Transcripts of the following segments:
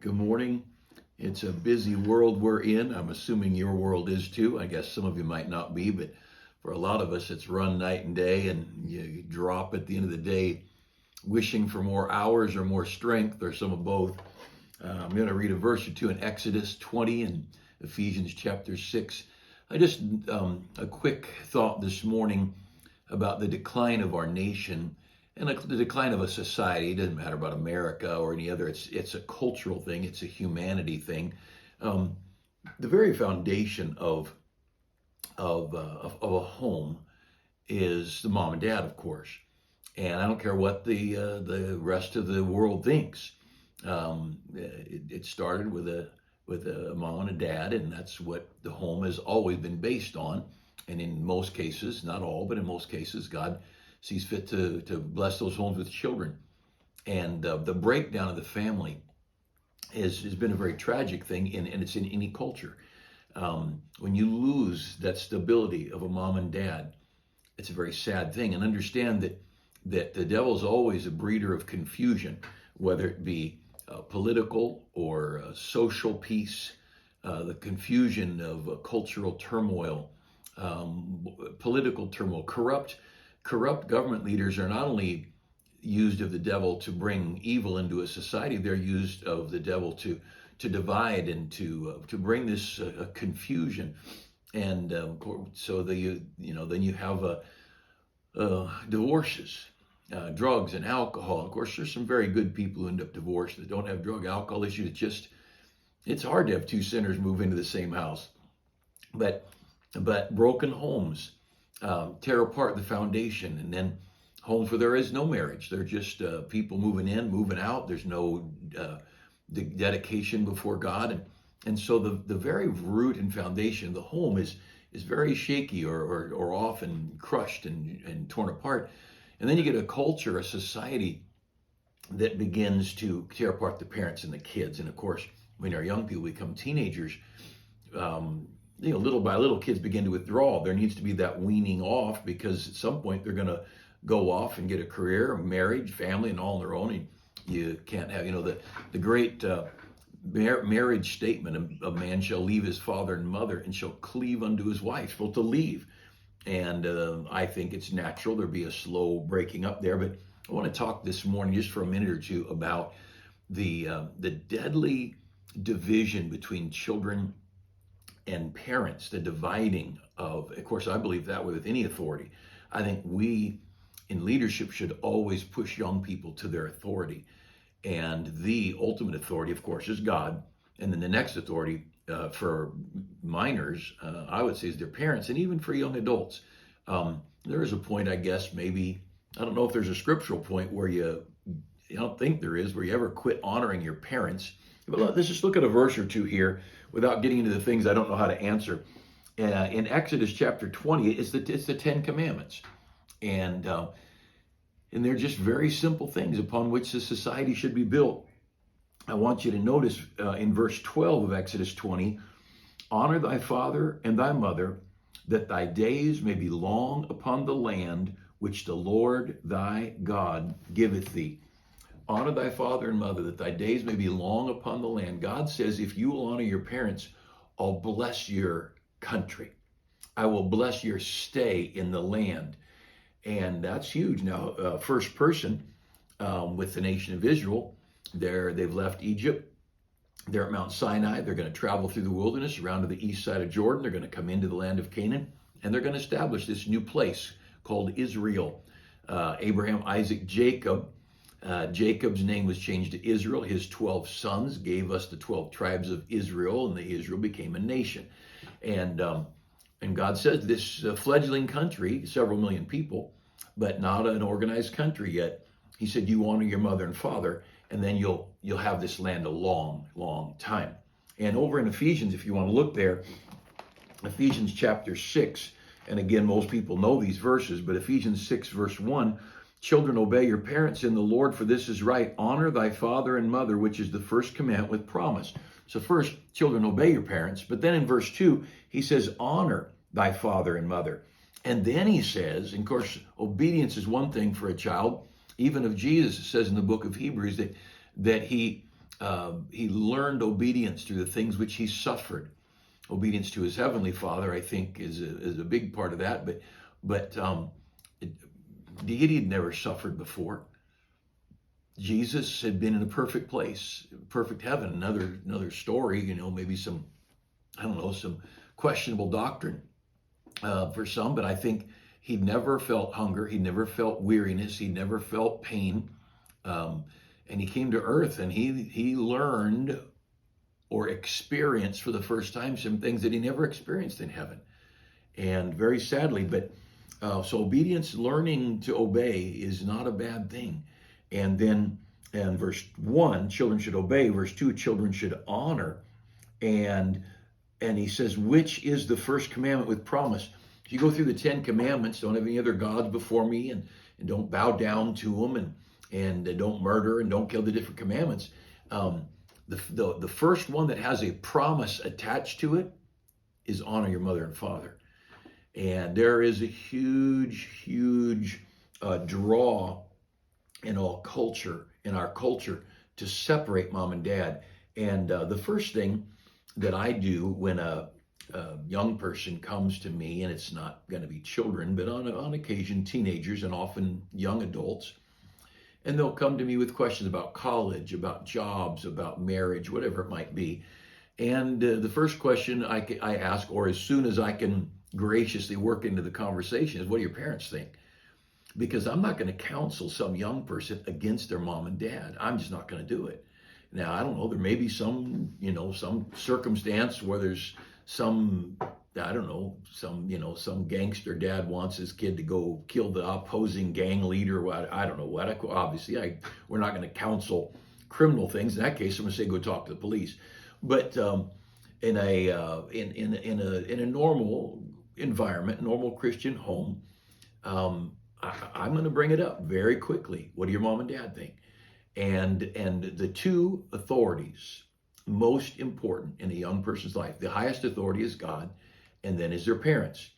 Good morning. It's a busy world we're in. I'm assuming your world is too. I guess some of you might not be, but for a lot of us, it's run night and day, and you drop at the end of the day wishing for more hours or more strength or some of both. I'm going to read a verse or two in Exodus 20 and Ephesians chapter 6. A quick thought this morning about the decline of our nation and the decline of a society. It doesn't matter about America or any other. It's a cultural thing. It's a humanity thing. The very foundation of a home is the mom and dad, of course. And I don't care what the rest of the world thinks. It started with a mom and a dad, and that's what the home has always been based on. And in most cases, not all, but in most cases, God sees fit to bless those homes with children. And the breakdown of the family has been a very tragic thing, and it's in any culture. When you lose that stability of a mom and dad, it's a very sad thing. And understand that the devil's always a breeder of confusion, whether it be political or social peace, the confusion of cultural turmoil, political turmoil. Corrupt government leaders are not only used of the devil to bring evil into a society, they're used of the devil to divide and to bring this confusion. And so then you have divorces, drugs and alcohol. Of course, there's some very good people who end up divorced that don't have drug alcohol issues. It's hard to have two sinners move into the same house. But broken homes tear apart the foundation, and then homes where there is no marriage. They're just people moving in, moving out. There's no dedication before God, and so the very root and foundation of the home is very shaky or often crushed and torn apart. And then you get a culture, a society that begins to tear apart the parents and the kids. And of course, when our young people become teenagers, little by little, kids begin to withdraw. There needs to be that weaning off, because at some point they're going to go off and get a career, a marriage, family, and all on their own. And you can't have, the great marriage statement: a man shall leave his father and mother and shall cleave unto his wife. Well, to leave. And I think it's natural there'll be a slow breaking up there. But I want to talk this morning just for a minute or two about the deadly division between children and parents, the dividing of course, I believe that way with any authority. I think we in leadership should always push young people to their authority. And the ultimate authority, of course, is God. And then the next authority for minors, I would say, is their parents, and even for young adults. There is a point, I guess, maybe, I don't know if there's a scriptural point where I don't think there is, where you ever quit honoring your parents. But let's just look at a verse or two here without getting into the things I don't know how to answer. In Exodus chapter 20, it's the Ten Commandments. And they're just very simple things upon which the society should be built. I want you to notice in verse 12 of Exodus 20, honor thy father and thy mother, that thy days may be long upon the land which the Lord thy God giveth thee. Honor thy father and mother, that thy days may be long upon the land. God says, if you will honor your parents, I'll bless your country. I will bless your stay in the land. And that's huge. Now, first person with the nation of Israel, they've left Egypt. They're at Mount Sinai. They're going to travel through the wilderness around to the east side of Jordan. They're going to come into the land of Canaan, and they're going to establish this new place called Israel. Abraham, Isaac, Jacob. Jacob's name was changed to Israel. His 12 sons gave us the 12 tribes of Israel, and Israel became a nation. And God says this fledgling country, several million people, but not an organized country yet. He said, you honor your mother and father, and then you'll have this land a long, long time. And over in Ephesians, if you want to look there, Ephesians chapter 6, and again, most people know these verses, but Ephesians 6 verse 1, children, obey your parents in the Lord, for this is right. Honor thy father and mother, which is the first commandment with promise. So first, children, obey your parents. But then in verse 2, he says, honor thy father and mother. And then he says, and of course, obedience is one thing for a child. Even of Jesus, it says in the book of Hebrews that he he learned obedience through the things which he suffered. Obedience to his heavenly Father, I think, is a big part of that. But he had never suffered before. Jesus had been in a perfect place, perfect heaven. Another story, maybe some, I don't know, some questionable doctrine for some, but I think he never felt hunger, he never felt weariness, he never felt pain, and he came to earth and he learned or experienced for the first time some things that he never experienced in heaven, and very sadly, but so obedience, learning to obey, is not a bad thing. And then, in verse 1, children should obey. Verse 2, children should honor. And he says, which is the first commandment with promise? If you go through the 10 commandments, don't have any other gods before me, and don't bow down to them, and don't murder, and don't kill, the different commandments. The first one that has a promise attached to it is honor your mother and father. And there is a huge draw in our culture, to separate mom and dad. And the first thing that I do when a young person comes to me, and it's not going to be children, but on occasion teenagers and often young adults, and they'll come to me with questions about college, about jobs, about marriage, whatever it might be. And the first question I ask, or as soon as I can graciously work into the conversation, is, what do your parents think? Because I'm not going to counsel some young person against their mom and dad. I'm just not going to do it. Now, I don't know, there may be some circumstance where there's some gangster dad wants his kid to go kill the opposing gang leader. I don't know what. Obviously, we're not going to counsel criminal things. In that case, I'm going to say, go talk to the police. But in a normal environment, normal Christian home, I'm going to bring it up very quickly. What do your mom and dad think? And the two authorities most important in a young person's life, the highest authority is God, and then is their parents.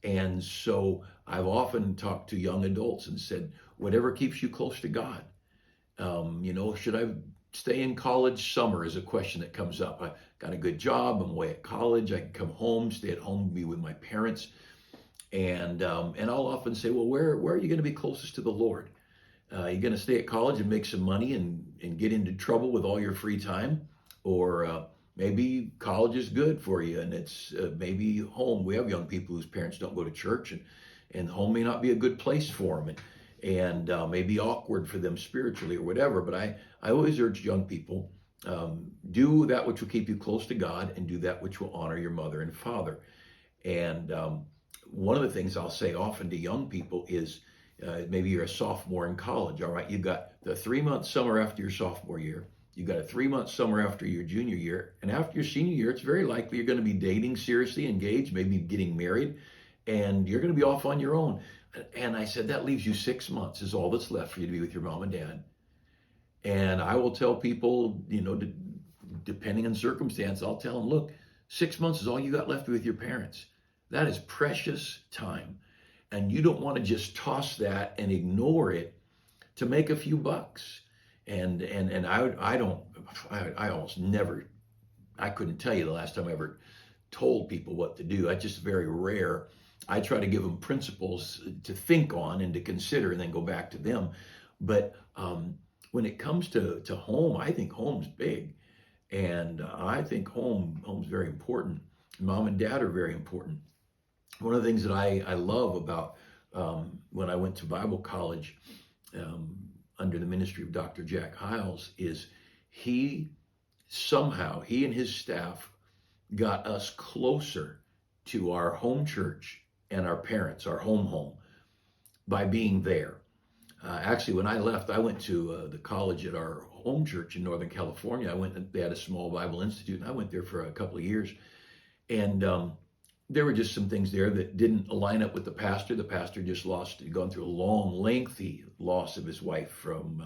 And so I've often talked to young adults and said, whatever keeps you close to God. Should I stay in college summer is a question that comes up. I got a good job, I'm away at college, I can come home, stay at home, be with my parents. And I'll often say, well, where are you going to be closest to the Lord? You're going to stay at college and make some money and get into trouble with all your free time? Or maybe college is good for you, and it's maybe home. We have young people whose parents don't go to church, and home may not be a good place for them, and may be awkward for them spiritually or whatever. But I always urge young people, do that which will keep you close to God, and do that which will honor your mother and father. And one of the things I'll say often to young people is, maybe you're a sophomore in college, all right? You've got the 3-month summer after your sophomore year. You've got a 3-month summer after your junior year. And after your senior year, it's very likely you're going to be dating seriously, engaged, maybe getting married, and you're going to be off on your own. And I said, that leaves you 6 months is all that's left for you to be with your mom and dad. And I will tell people, depending on circumstance, I'll tell them, look, 6 months is all you got left with your parents. That is precious time. And you don't want to just toss that and ignore it to make a few bucks. And I almost never, I couldn't tell you the last time I ever told people what to do. It's just very rare. I try to give them principles to think on and to consider and then go back to them. But when it comes to home, I think home's big. And I think home's very important. Mom and dad are very important. One of the things that I love about when I went to Bible college under the ministry of Dr. Jack Hiles is he and his staff got us closer to our home church and our parents, our home, by being there. Actually, when I left, I went to the college at our home church in Northern California. They had a small Bible institute, and I went there for a couple of years. And there were just some things there that didn't line up with the pastor. The pastor just gone through a long, lengthy loss of his wife from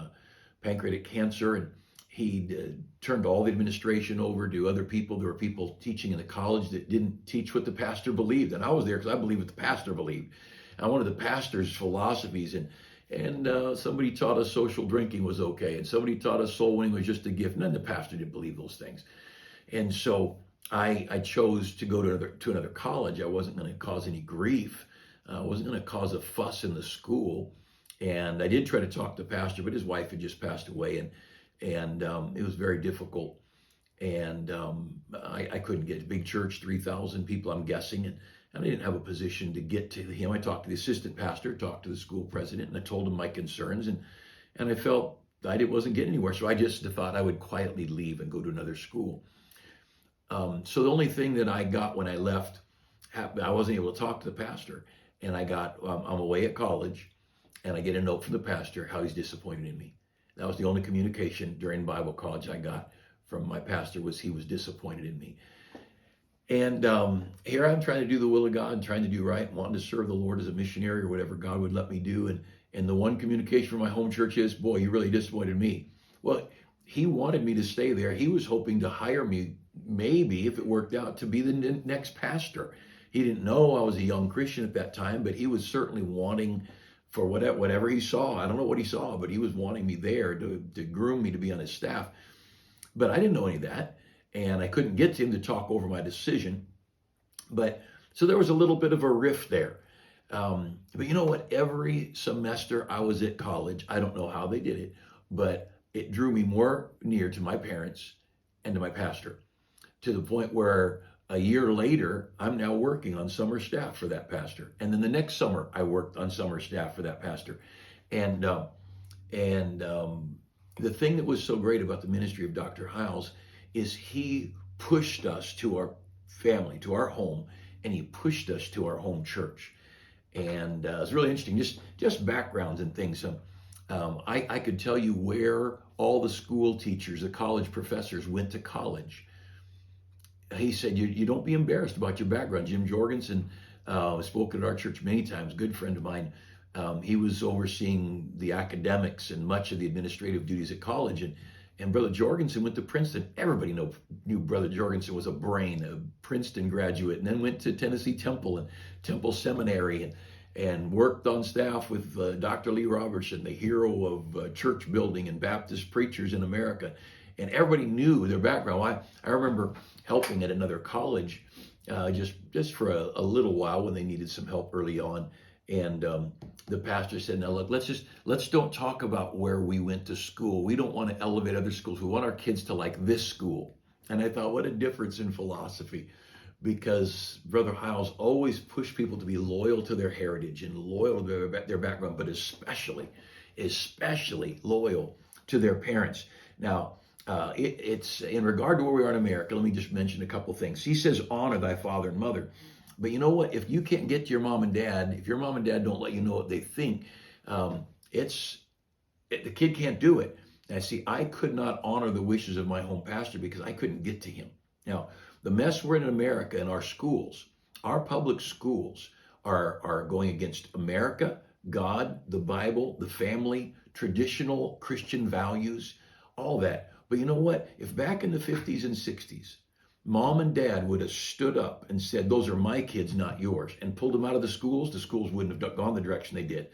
pancreatic cancer, and he turned all the administration over to other people. There were people teaching in the college that didn't teach what the pastor believed, and I was there because I believed what the pastor believed. And one of the pastor's philosophies, and and somebody taught us social drinking was okay, and somebody taught us soul winning was just a gift. And then the pastor didn't believe those things. And so I chose to go to another college. I wasn't going to cause any grief. I wasn't going to cause a fuss in the school. And I did try to talk to the pastor, but his wife had just passed away, and it was very difficult. And I couldn't get a big church, 3,000 people, I'm guessing, and I didn't have a position to get to him. I talked to the assistant pastor, talked to the school president, and I told him my concerns, and I felt I wasn't getting anywhere, so I just thought I would quietly leave and go to another school. So the only thing that I got when I left, I wasn't able to talk to the pastor, and I'm away at college, and I get a note from the pastor how he's disappointed in me. That was the only communication during Bible college I got from my pastor, was he was disappointed in me. And here I'm trying to do the will of God, and trying to do right, wanting to serve the Lord as a missionary or whatever God would let me do. And the one communication from my home church is, boy, you really disappointed me. Well, he wanted me to stay there. He was hoping to hire me, maybe if it worked out, to be the next pastor. He didn't know I was a young Christian at that time, but he was certainly wanting, for whatever he saw. I don't know what he saw, but he was wanting me there to groom me to be on his staff. But I didn't know any of that, and I couldn't get to him to talk over my decision. But so there was a little bit of a rift there. But you know what? Every semester I was at college, I don't know how they did it, but it drew me more near to my parents and to my pastor, to the point where a year later, I'm now working on summer staff for that pastor. And then the next summer, I worked on summer staff for that pastor. And the thing that was so great about the ministry of Dr. Hiles is he pushed us to our family, to our home, and he pushed us to our home church. And it's really interesting, just backgrounds and things. I could tell you where all the school teachers, the college professors went to college. He said, you don't be embarrassed about your background. Jim Jorgensen spoke at our church many times, good friend of mine. He was overseeing the academics and much of the administrative duties at college. And Brother Jorgensen went to Princeton. Everybody knew Brother Jorgensen was a brain, a Princeton graduate, and then went to Tennessee Temple and Temple Seminary, and worked on staff with Dr. Lee Robertson, the hero of church building and Baptist preachers in America. And everybody knew their background. I remember helping at another college just for a little while when they needed some help early on. And the pastor said, now look, let's don't talk about where we went to school. We don't want to elevate other schools. We want our kids to like this school. And I thought, what a difference in philosophy, because Brother Hiles always pushed people to be loyal to their heritage and loyal to their background, but especially loyal to their parents. Now, it's in regard to where we are in America. Let me just mention a couple things. He says, honor thy father and mother. But you know what? If you can't get to your mom and dad, if your mom and dad don't let you know what they think, the kid can't do it. And see, I could not honor the wishes of my home pastor because I couldn't get to him. Now, the mess we're in America in our schools, our public schools are going against America, God, the Bible, the family, traditional Christian values, all that. But you know what? If back in the 50s and 60s, Mom and dad would have stood up and said, those are my kids, not yours, and pulled them out of the schools wouldn't have gone the direction they did.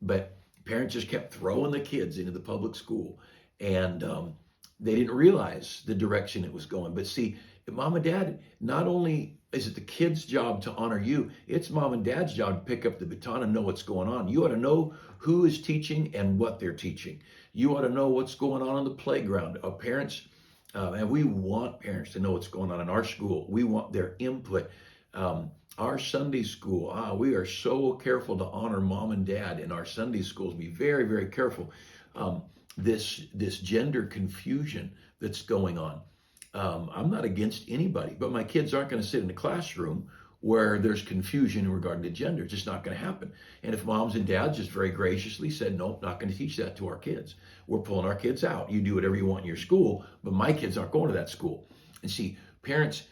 But parents just kept throwing the kids into the public school, and they didn't realize the direction it was going. But see, mom and dad, not only is it the kid's job to honor you, it's mom and dad's job to pick up the baton and know what's going on. You ought to know who is teaching and what they're teaching. You ought to know what's going on the playground. Parents, and we want parents to know what's going on in our school. We want their input. Our Sunday school, we are so careful to honor mom and dad in our Sunday schools. Be very, very careful. This gender confusion that's going on. I'm not against anybody, but my kids aren't going to sit in a classroom where there's confusion in regard to gender. It's just not going to happen. And if moms and dads just very graciously said, nope, not going to teach that to our kids. We're pulling our kids out. You do whatever you want in your school, but my kids aren't going to that school. And see, parents,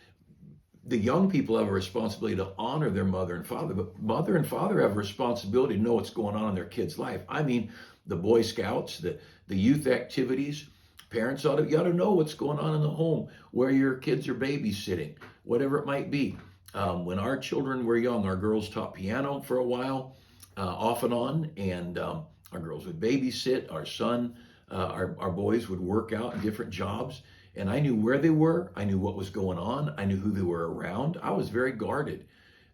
the young people have a responsibility to honor their mother and father, but mother and father have a responsibility to know what's going on in their kid's life. I mean, the Boy Scouts, the youth activities, parents you ought to know what's going on in the home, where your kids are babysitting, whatever it might be. When our children were young, our girls taught piano for a while, off and on, and our Our girls would babysit. Our son, our boys would work out in different jobs. And I knew where they were. I knew what was going on. I knew who they were around. I was very guarded.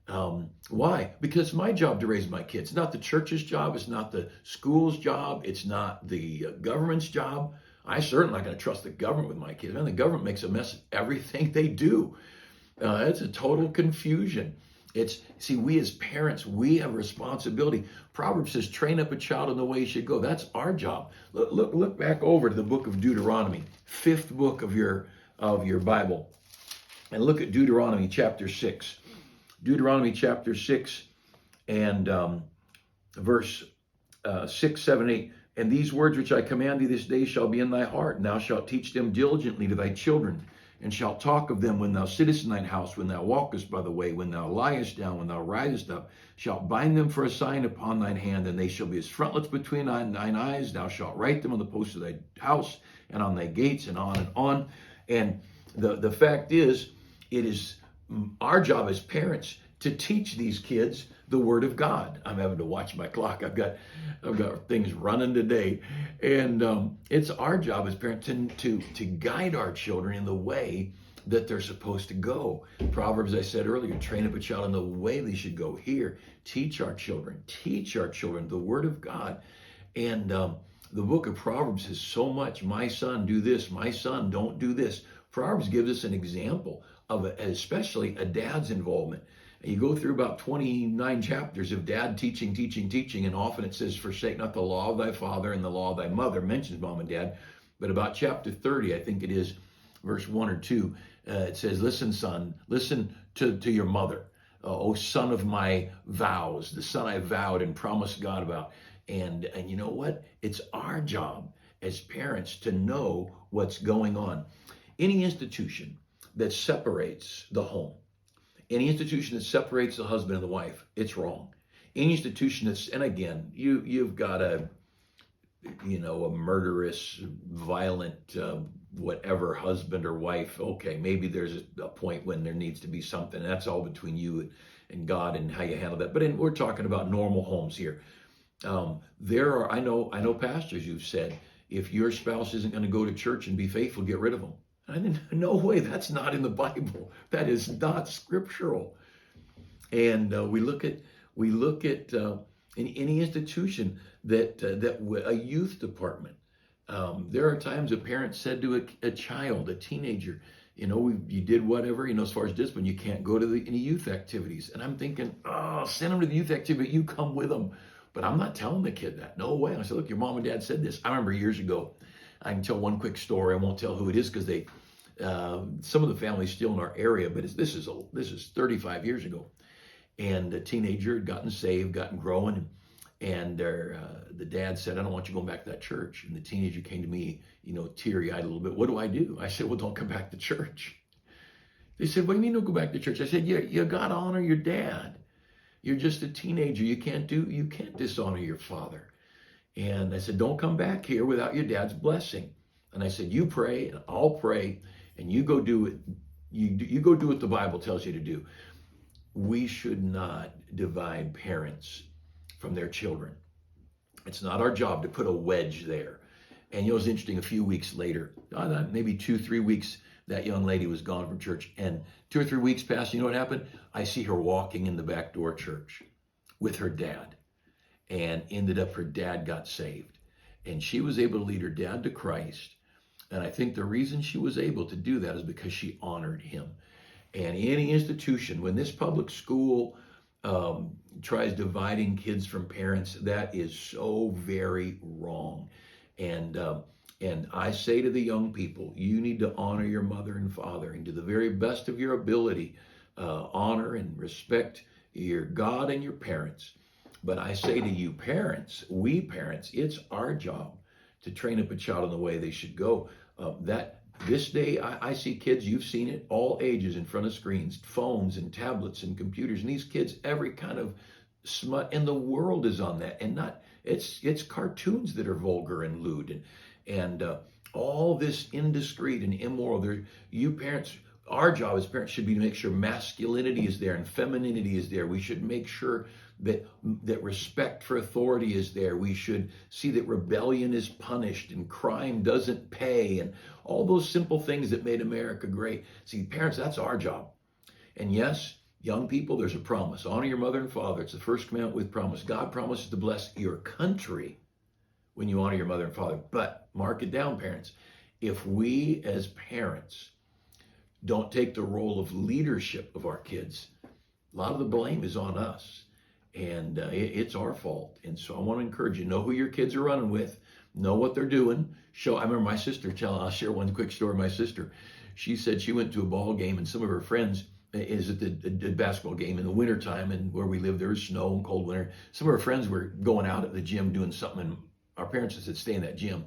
Why? Because it's my job to raise my kids. It's not the church's job. It's not the school's job. It's not the government's job. I certainly not going to trust the government with my kids. Man, the government makes a mess of everything they do. It's a total confusion. See, we as parents, we have a responsibility. Proverbs says, train up a child in the way he should go. That's our job. Look back over to the book of Deuteronomy, 5th book of your Bible, and look at Deuteronomy chapter 6. Deuteronomy chapter 6 and verse 6, 7, 8. And these words which I command thee this day shall be in thy heart, and thou shalt teach them diligently to thy children, and shalt talk of them when thou sittest in thine house, when thou walkest by the way, when thou liest down, when thou risest up, shalt bind them for a sign upon thine hand, and they shall be as frontlets between thine eyes. Thou shalt write them on the posts of thy house and on thy gates, and on and on. And the fact is, it is our job as parents to teach these kids the Word of God. I'm having to watch my clock. I've got things running today, and it's our job as parents to guide our children in the way that they're supposed to go. Proverbs, I said earlier, train up a child in the way they should go. Here, teach our children the Word of God, and the book of Proverbs has so much. My son, do this. My son, don't do this. Proverbs gives us an example of especially a dad's involvement. You go through about 29 chapters of dad teaching, and often it says, forsake not the law of thy father and the law of thy mother, mentions mom and dad. But about chapter 30, I think it is, verse 1 or 2, it says, listen, son, listen to your mother. O son of my vows, the son I vowed and promised God about. And you know what? It's our job as parents to know what's going on. Any institution that separates the home, any institution that separates the husband and the wife, it's wrong. Any institution that's, and again, you've got a murderous, violent, whatever husband or wife. Okay, maybe there's a point when there needs to be something. That's all between you and God and how you handle that. But we're talking about normal homes here. I know pastors who've said, if your spouse isn't going to go to church and be faithful, get rid of them. No way, that's not in the Bible. That is not scriptural. And we look at in any institution that a youth department. There are times a parent said to a child, a teenager, you did whatever, as far as discipline, you can't go to any youth activities. And I'm thinking, send them to the youth activity, you come with them. But I'm not telling the kid that. No way. I said, look, your mom and dad said this. I remember years ago, I can tell one quick story. I won't tell who it is because some of the family's still in our area, but this is 35 years ago. And a teenager had gotten saved, gotten growing, and the dad said, I don't want you going back to that church. And the teenager came to me, teary-eyed a little bit. What do I do? I said, well, don't come back to church. They said, what do you mean don't go back to church? I said, you got to honor your dad. You're just a teenager. You can't dishonor your father. And I said, don't come back here without your dad's blessing. And I said, you pray and I'll pray, and you go do it. You go do what the Bible tells you to do. We should not divide parents from their children. It's not our job to put a wedge there. And it was interesting, a few weeks later, maybe 2-3 weeks, that young lady was gone from church. And 2 or 3 weeks passed, you know what happened? I see her walking in the back door church with her dad. And ended up her dad got saved. And she was able to lead her dad to Christ. And I think the reason she was able to do that is because she honored him. And any institution, when this public school tries dividing kids from parents, that is so very wrong. And I say to the young people, you need to honor your mother and father, and to the very best of your ability, honor and respect your God and your parents. But I say to you parents, it's our job to train up a child in the way they should go. This day, I see kids, you've seen it, all ages in front of screens, phones and tablets and computers. And these kids, every kind of smut in the world is on that. And it's cartoons that are vulgar and lewd. And all this indiscreet and immoral. You parents, our job as parents should be to make sure masculinity is there and femininity is there. We should make sure that respect for authority is there. We should see that rebellion is punished and crime doesn't pay, and all those simple things that made America great. See, parents, that's our job. And yes, young people, there's a promise. Honor your mother and father. It's the first commandment with promise. God promises to bless your country when you honor your mother and father. But mark it down, parents. If we as parents don't take the role of leadership of our kids, a lot of the blame is on us. And it's our fault. And so I want to encourage you, know who your kids are running with, know what they're doing. I remember my sister I'll share one quick story. My sister, she said she went to a ball game and some of her friends is at the basketball game in the wintertime, and where we live, there is snow and cold winter. Some of her friends were going out at the gym doing something, and our parents said, stay in that gym.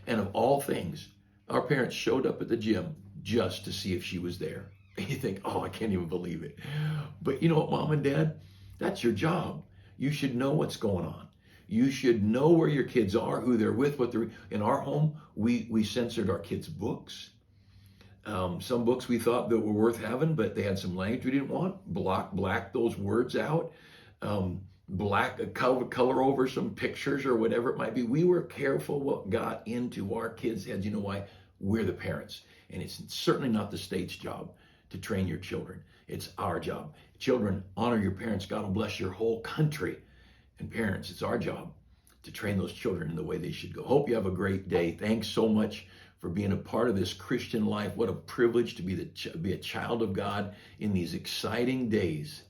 And of all things, our parents showed up at the gym just to see if she was there. And you think, oh, I can't even believe it. But you know what, Mom and Dad? That's your job. You should know what's going on. You should know where your kids are, who they're with, what they're. In our home, we censored our kids' books. Some books we thought that were worth having, but they had some language we didn't want. Black those words out. Color over some pictures or whatever it might be. We were careful what got into our kids' heads. You know why? We're the parents. And it's certainly not the state's job to train your children. It's our job. Children, honor your parents. God will bless your whole country. And parents, it's our job to train those children in the way they should go. Hope you have a great day. Thanks so much for being a part of this Christian life. What a privilege to be a child of God in these exciting days.